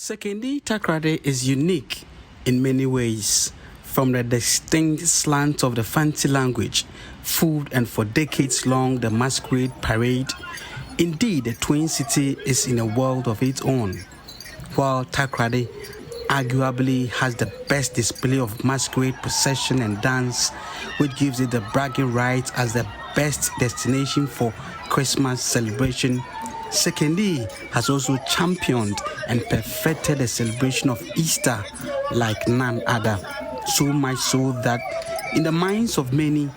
Sekondi Takrade is unique in many ways, from the distinct slant of the fancy language, food, and for decades long the masquerade parade. Indeed, the Twin City is in a world of its own. While Takrade arguably has the best display of masquerade procession and dance, which gives it the bragging rights as the best destination for Christmas celebration, Sekondi has also championed and perfected the celebration of Easter like none other. So much so that in the minds of many,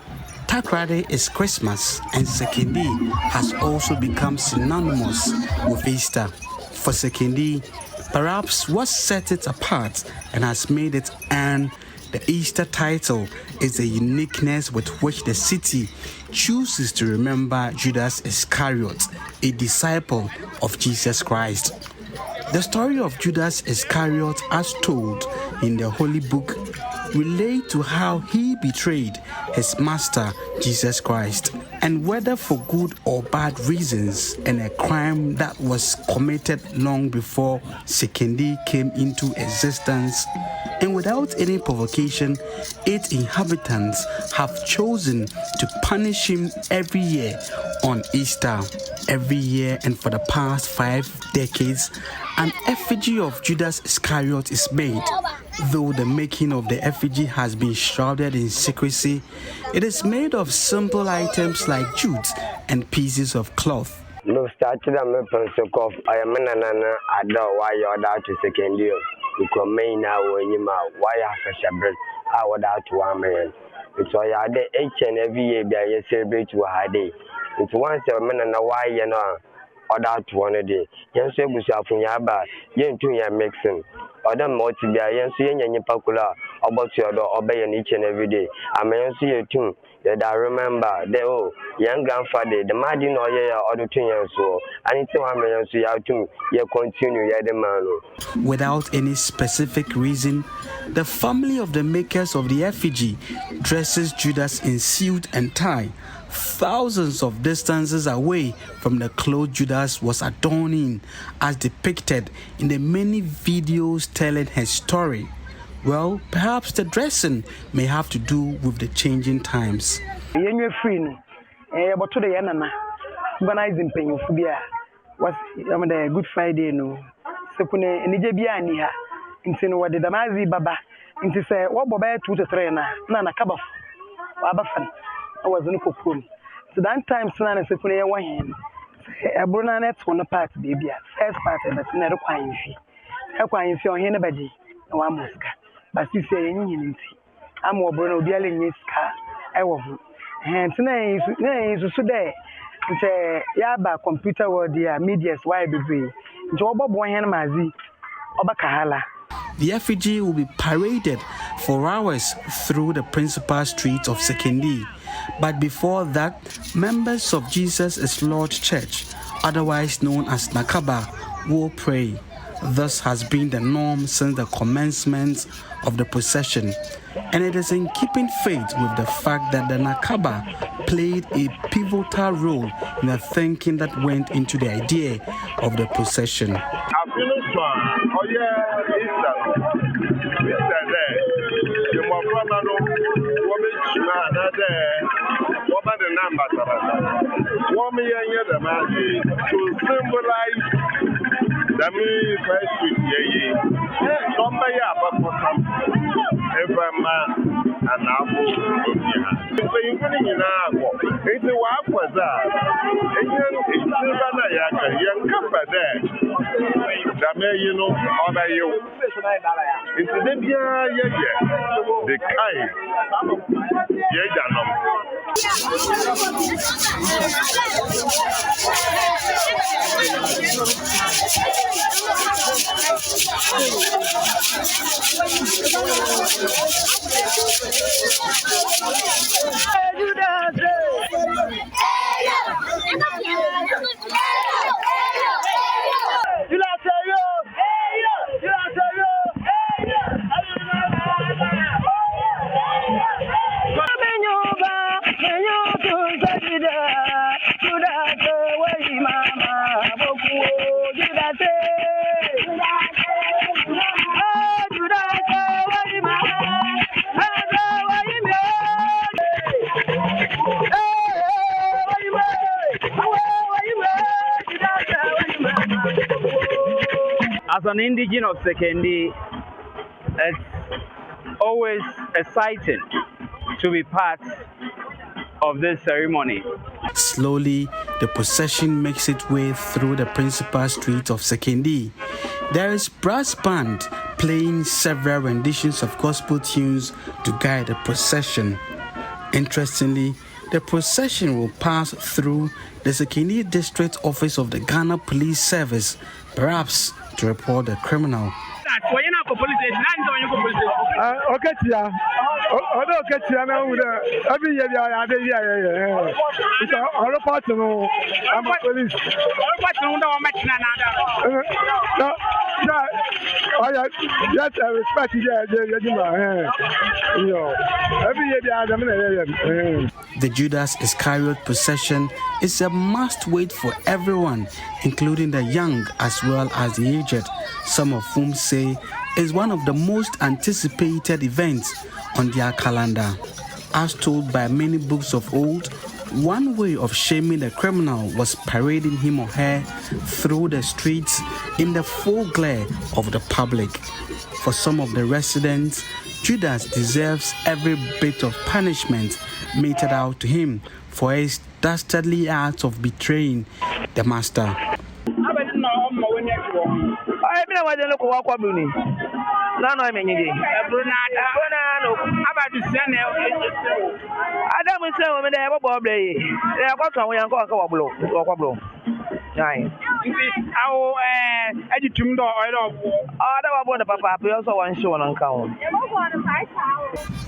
Takrade is Christmas, and Sekondi has also become synonymous with Easter. For Sekondi, perhaps what sets it apart and has made it earn the Easter title is the uniqueness with which the city chooses to remember Judas Iscariot, a disciple of Jesus Christ. The story of Judas Iscariot, as told in the Holy Book, relates to how he betrayed his master, Jesus Christ, and whether for good or bad reasons, and a crime that was committed long before Sekondi came into existence. And without any provocation, its inhabitants have chosen to punish him every year on Easter. Every year, and for the past 5 decades, an effigy of Judas Iscariot is made. Though the making of the effigy has been shrouded in secrecy, it is made of simple items like jute and pieces of cloth. No started a Pensacola. I am an I don't why you're out to Sekondi. You come in now when you are why I have a bread. I would out to 1 million. It's why I day each and every year by a celebrate to a day. It's once a man and a why you know, or out to 1 day. Yes, you yourself in your bar, you two year mixing. Other multi be a yes, you popular about your door obey each and every day. I may see you too. That I remember the young grandfather, the Madin or year or the 2 years old, and it's 1 million so you have to continue the man. Without any specific reason, the family of the makers of the effigy dresses Judas in suit and tie, thousands of distances away from the clothes Judas was adorning, as depicted in the many videos telling his story. Well, perhaps the dressing may have to do with the changing times. But today, organizing pain for beer was the Good Friday. No, so Kune and Nijabia Niha into what the Damazi Baba into say, what Baba 2 to 3 Nana Kabaf, Wabafan. I was in Cocoon. So that time, Sana Sekune, one hand. A brunet on the part, baby, first part, and that's not a quine fee. A quine fee on anybody, no Amuska. But you say, I'm more Bruno Bialing his car. I was. And tonight is today. It's a Yaba computer world, dear media's wide degree. Job Boyan Mazi, Obakahala. The effigy will be paraded for hours through the principal streets of Sekondi. But before that, members of Jesus is Lord Church, otherwise known as Nakaba, will pray. This has been the norm since the commencement of the procession, and it is in keeping faith with the fact that the Nakaba played a pivotal role in the thinking that went into the idea of the procession. To symbolize the me first with ye. Somebody up for some every man and apple. So you putting in our it's a walk was that. It's young couple there. The may you know how about you. It's the the kind. As an indigene of Sekondi, it's always exciting to be part of this ceremony. Slowly, the procession makes its way through the principal street of Sekondi. There is brass band playing several renditions of gospel tunes to guide the procession. Interestingly, the procession will pass through the Sekondi district office of the Ghana Police Service, perhaps to report the criminal. Every year, it's all part of I'm a police. Yes, I respect every year, the Judas Iscariot procession is a must-wait for everyone, including the young as well as the aged, some of whom say is one of the most anticipated events on their calendar. As told by many books of old, one way of shaming the criminal was parading him or her through the streets in the full glare of the public. For some of the residents, Judas deserves every bit of punishment meted out to him for his dastardly act of betraying the master.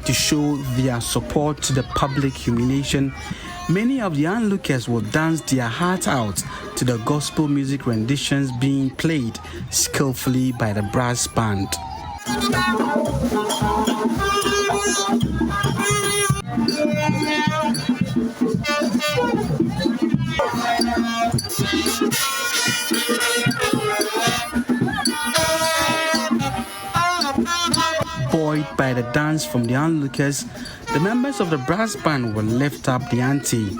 To show their support to the public humiliation, many of the onlookers will dance their heart out to the gospel music renditions being played skillfully by the brass band. Buoyed by the dance from the onlookers, the members of the brass band will lift up the ante.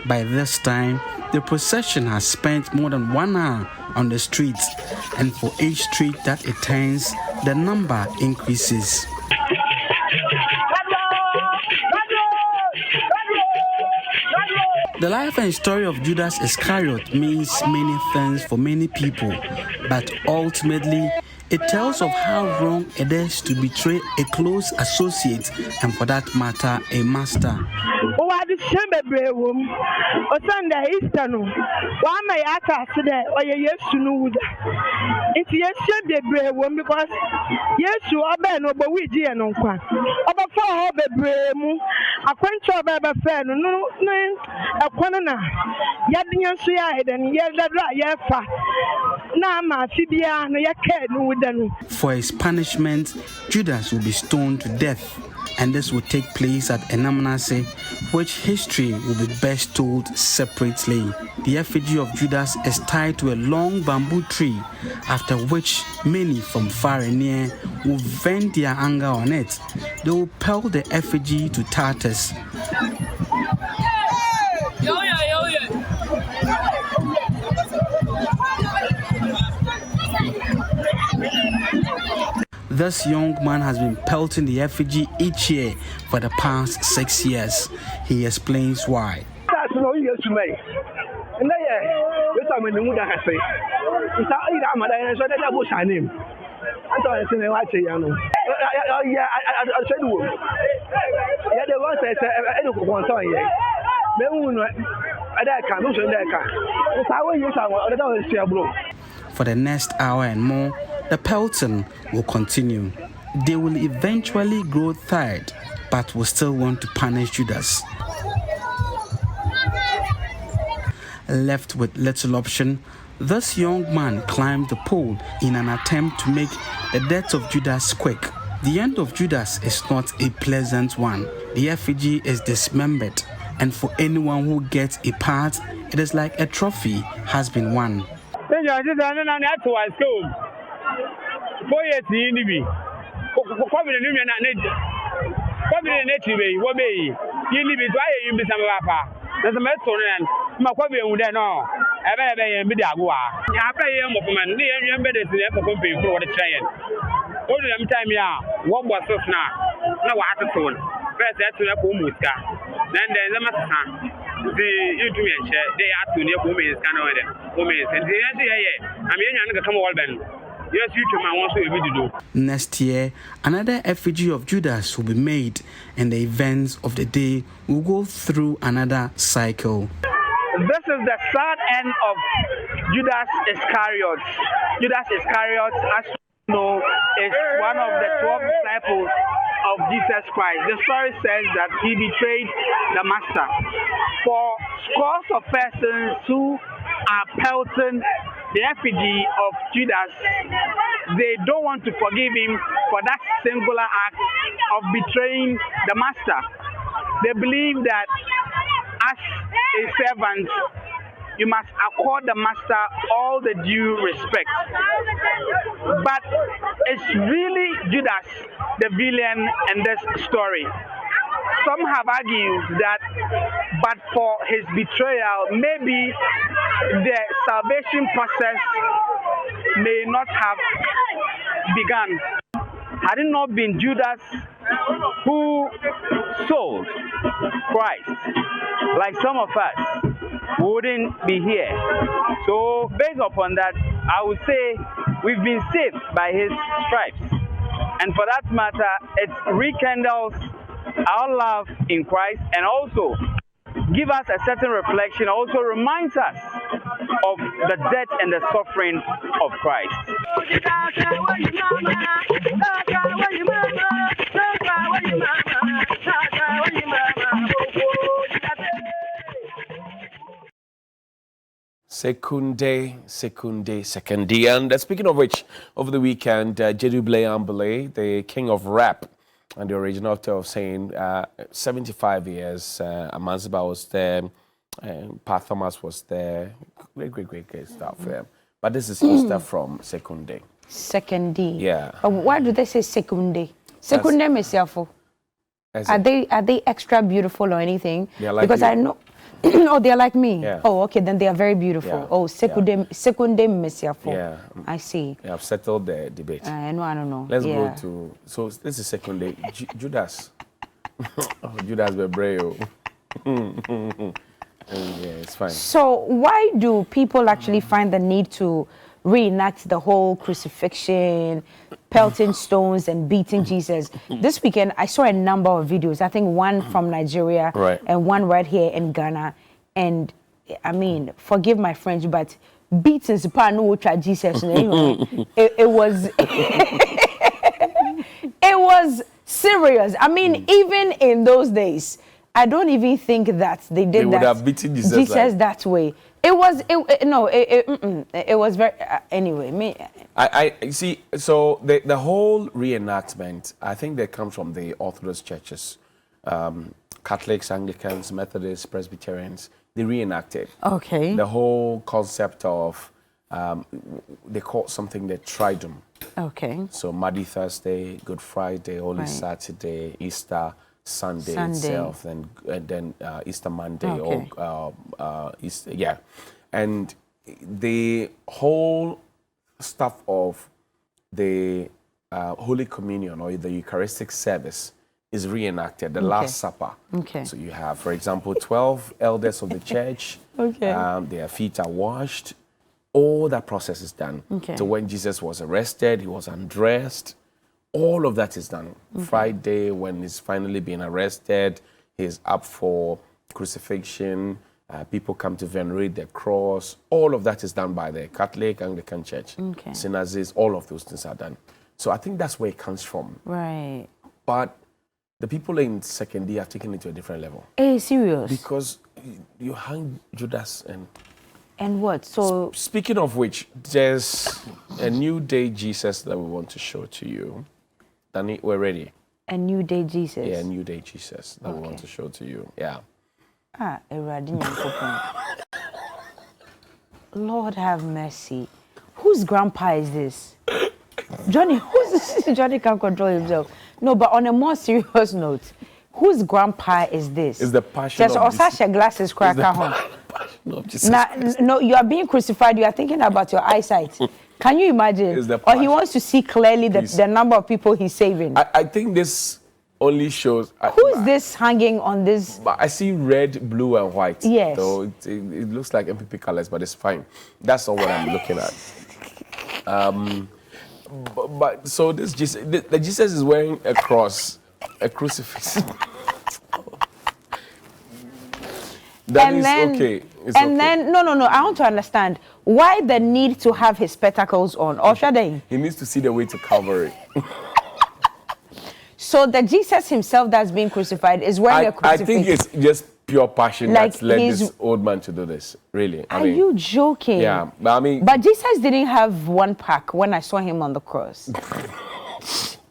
By this time, the procession has spent more than 1 hour on the streets, and for each street that it turns, the number increases. The life and story of Judas Iscariot means many things for many people, but ultimately, it tells of how wrong it is to betray a close associate and, for that matter, a master. For his punishment, Judas will be stoned to death, and this will take place at Enamnase, which history will be best told separately. The effigy of Judas is tied to a long bamboo tree, after which many from far and near will vent their anger on it. They will pelt the effigy to tatters. This young man has been pelting the effigy each year for the past 6 years. He explains why. For the next hour and more, the pelting will continue. They will eventually grow tired, but will still want to punish Judas. Left with little option, this young man climbed the pole in an attempt to make the death of Judas quick. The end of Judas is not a pleasant one. The effigy is dismembered, and for anyone who gets a part, it is like a trophy has been won. Kwabere no nwa na kwabere na tibe wo be yi ni bi to aye yin bi sam papa na se meto no ma kwabere hu de no ebe yen bi de agwa ya pra ye mo poma ne ye be de se e poko pe pro wo de kire yen o de am time ya wo gbo sos na wa ateto no first e to na ko muska then the masa the you do me share they atu ne ko me ska na we de ko me se de ye am ye nya no ka mo wal ben. Yes, you too, man. Want to do. Next year, another effigy of Judas will be made, and the events of the day will go through another cycle. This is the sad end of Judas Iscariot. Judas Iscariot, as you know, is one of the 12 disciples of Jesus Christ. The story says that he betrayed the master. For scores of persons who are pelting the effigy of Judas, they don't want to forgive him for that singular act of betraying the master. They believe that as a servant, you must accord the master all the due respect. But it's really Judas, the villain in this story. Some have argued that but for his betrayal, maybe the salvation process may not have begun. Had it not been Judas who sold Christ, like some of us, we wouldn't be here. So based upon that, I would say we've been saved by his stripes. And for that matter, it rekindles our love in Christ and also give us a certain reflection, also reminds us of the death and the suffering of Christ. Sekondi. And speaking of which, over the weekend, Jedu Ambele, the king of rap, and the original author of saying 75 years, Amanziba was there, Pat Thomas was there, great stuff for them. But this is stuff from Sekondi. Sekondi. Yeah. Why do they say Sekondi? Sekondi Mesiafo. Are they extra beautiful or anything? Like because you. I know. Oh, they're like me. Yeah. Oh, okay, then they are very beautiful. Yeah. Oh, Sekondi Mesiafo. Yeah. I see. Yeah, I've settled the debate. I don't know. Let's go to, so this is Sekondi. Judas. Oh, Judas Bebreo. Yeah, it's fine. So why do people actually find the need to reenact the whole crucifixion, pelting stones and beating Jesus? This weekend, I saw a number of videos. I think one from Nigeria and one right here in Ghana. And I mean, forgive my French, but beating Jesus. It was it was serious. I mean, even in those days, I don't even think that they did would have beaten Jesus that way. It was very anyway. I see. So the whole reenactment, I think that comes from the Orthodox churches, Catholics, Anglicans, Methodists, Presbyterians. They reenacted. Okay. The whole concept of they call something the Triduum. Okay. So Maundy Thursday, Good Friday, Holy Saturday, Easter Sunday itself, and then Easter Monday or Easter, yeah. And the whole stuff of the Holy Communion or the Eucharistic service is reenacted, the Last Supper. Okay. So you have, for example, 12 elders of the church. Their feet are washed. All that process is done. So when Jesus was arrested, he was undressed. All of that is done. Friday, when he's finally being arrested, he's up for crucifixion. People come to venerate the cross. All of that is done by the Catholic, Anglican Church. Synods, all of those things are done. So I think that's where it comes from. Right. But the people in Sekondi have taken it to a different level. Hey, serious? Because you hang Judas and... And what? So... Speaking of which, there's a new day Jesus that we want to show to you. Danny, we're ready. A new day Jesus? Yeah, a new day Jesus that we want to show to you. Yeah. Lord have mercy. Whose grandpa is this? Johnny, who's this? Johnny can't control himself. No, but on a more serious note, whose grandpa is this? Is the passion of Jesus. Glasses cracker home. No, you are being crucified. You are thinking about your eyesight. Can you imagine? Or he wants to see clearly the number of people he's saving. I think this only shows. Who is this hanging on this? I see red, blue, and white. Yes. So it looks like MPP colors, but it's fine. That's not what I'm looking at. But so this Jesus, the Jesus is wearing a cross, a crucifix. Okay. Then no. I want to understand why the need to have his spectacles on. Or should I? He needs to see the way to Calvary. So the Jesus himself that's being crucified is wearing a crucifix. I think it's just pure passion that's led this old man to do this. Really. Are you joking? Yeah, but Jesus didn't have one pack when I saw him on the cross.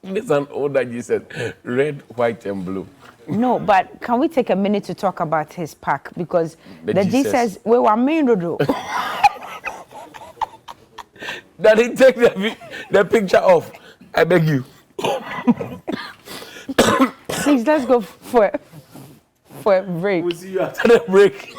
It's an older Jesus, red, white, and blue. No, but can we take a minute to talk about his pack? Because the Jesus we were main road. Daddy, take the picture off. I beg you. Please, let's go for a break. We'll see you after the break.